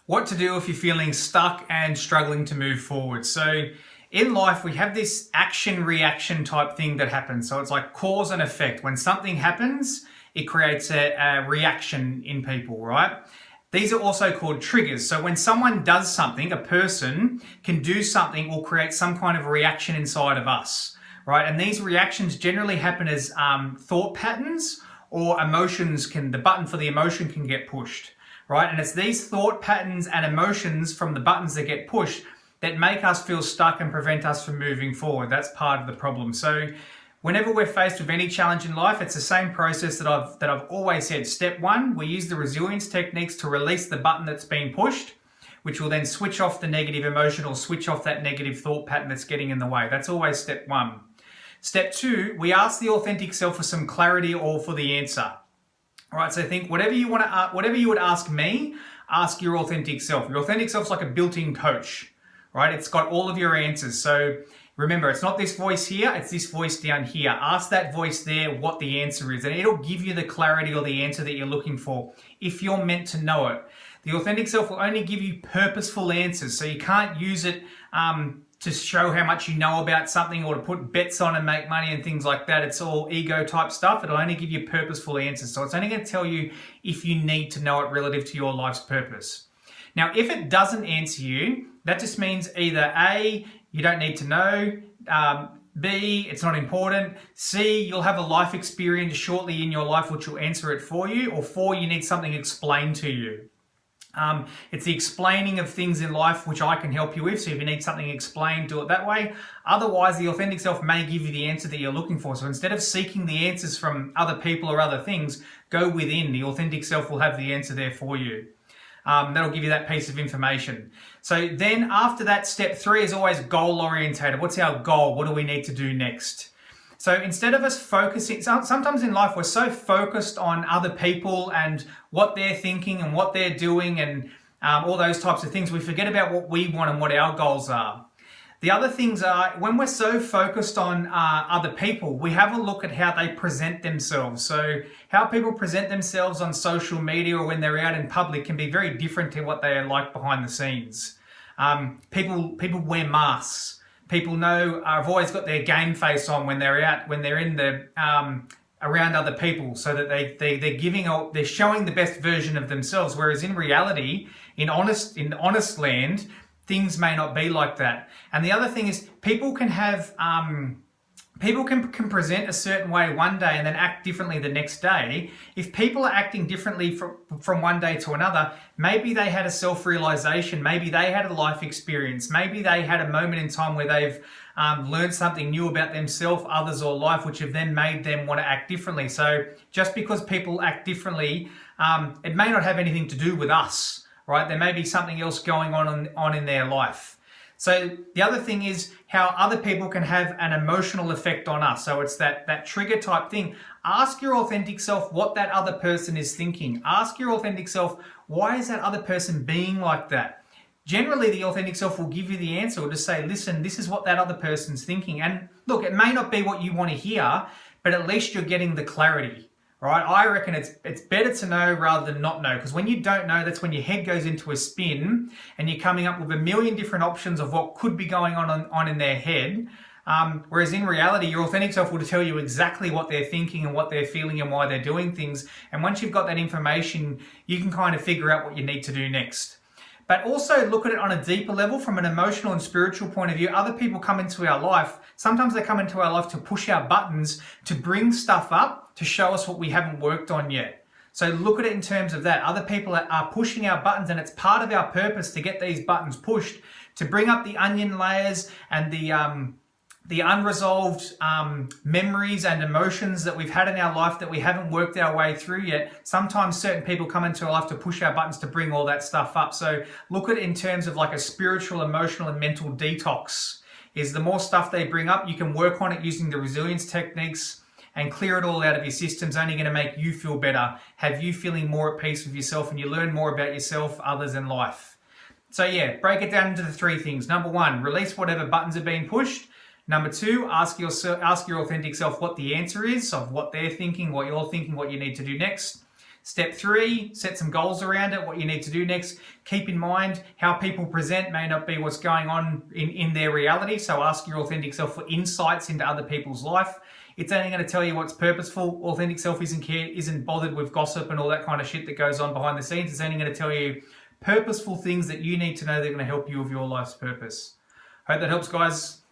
What to do if you're feeling stuck and struggling to move forward. So in life, we have this action-reaction type thing that happens. So it's like cause and effect. When something happens, it creates a reaction in people, right? These are also called triggers. So when someone does something, a person can do something or create some kind of reaction inside of us, right? And these reactions generally happen as thought patterns or emotions the button for the emotion can get pushed, right? And it's these thought patterns and emotions from the buttons that get pushed that make us feel stuck and prevent us from moving forward. That's part of the problem. So whenever we're faced with any challenge in life, it's the same process that I've always said. Step one, we use the resilience techniques to release the button that's been pushed, which will then switch off the negative emotion or switch off that negative thought pattern that's getting in the way. That's always step one. Step two, we ask the authentic self for some clarity or for the answer. All right, so think whatever you would ask me, ask your authentic self. Your authentic self's like a built-in coach, right? It's got all of your answers. So remember, it's not this voice here, it's this voice down here. Ask that voice there what the answer is, and it'll give you the clarity or the answer that you're looking for if you're meant to know it. The authentic self will only give you purposeful answers, so you can't use it to show how much you know about something or to put bets on and make money and things like that. It's all ego type stuff. It'll only give you purposeful answers. So it's only going to tell you if you need to know it relative to your life's purpose. Now, if it doesn't answer you, that just means either A, you don't need to know, B, it's not important, C, you'll have a life experience shortly in your life which will answer it for you, or 4, you need something explained to you. It's the explaining of things in life which I can help you with. So if you need something explained, do it that way. Otherwise, the authentic self may give you the answer that you're looking for. So instead of seeking the answers from other people or other things, go within. The authentic self will have the answer there for you. That'll give you that piece of information. So then after that, step 3 is always goal orientated. What's our goal? What do we need to do next? So instead of us focusing, sometimes in life we're so focused on other people and what they're thinking and what they're doing and all those types of things, we forget about what we want and what our goals are. The other things are, when we're so focused on other people, we have a look at how they present themselves. So how people present themselves on social media or when they're out in public can be very different to what they are like behind the scenes. People wear masks. People know have always got their game face on when they're out, when they're in the around other people, so that they're showing the best version of themselves. Whereas in reality, in honest land, things may not be like that. And the other thing is, people can have people can present a certain way one day and then act differently the next day. If people are acting differently from one day to another, maybe they had a self-realization, maybe they had a life experience, maybe they had a moment in time where they've learned something new about themselves, others, or life, which have then made them want to act differently. So just because people act differently, it may not have anything to do with us, right? There may be something else going on in their life. So the other thing is how other people can have an emotional effect on us. So it's that trigger type thing. Ask your authentic self what that other person is thinking. Ask your authentic self, why is that other person being like that? Generally, the authentic self will give you the answer or just say, listen, this is what that other person's thinking. And look, it may not be what you want to hear, but at least you're getting the clarity. Right? I reckon it's better to know rather than not know, because when you don't know, that's when your head goes into a spin and you're coming up with a million different options of what could be going on in their head. Whereas in reality, your authentic self will tell you exactly what they're thinking and what they're feeling and why they're doing things. And once you've got that information, you can kind of figure out what you need to do next. But also look at it on a deeper level from an emotional and spiritual point of view. Other people come into our life. Sometimes they come into our life to push our buttons, to bring stuff up, to show us what we haven't worked on yet. So look at it in terms of that. Other people are pushing our buttons, and it's part of our purpose to get these buttons pushed, to bring up the onion layers and the unresolved memories and emotions that we've had in our life that we haven't worked our way through yet. Sometimes certain people come into our life to push our buttons to bring all that stuff up. So look at it in terms of like a spiritual, emotional, and mental detox. Is the more stuff they bring up, you can work on it using the resilience techniques and clear it all out of your system's only going to make you feel better, have you feeling more at peace with yourself, and you learn more about yourself, others, and life. So yeah, break it down into the 3 things. Number 1, release whatever buttons are being pushed. Number 2, ask your authentic self what the answer is of what they're thinking, what you're thinking, what you need to do next. Step 3, set some goals around it, what you need to do next. Keep in mind how people present may not be what's going on in their reality, so ask your authentic self for insights into other people's life. It's only going to tell you what's purposeful. Authentic self isn't bothered with gossip and all that kind of shit that goes on behind the scenes. It's only going to tell you purposeful things that you need to know that are going to help you with your life's purpose. Hope that helps, guys.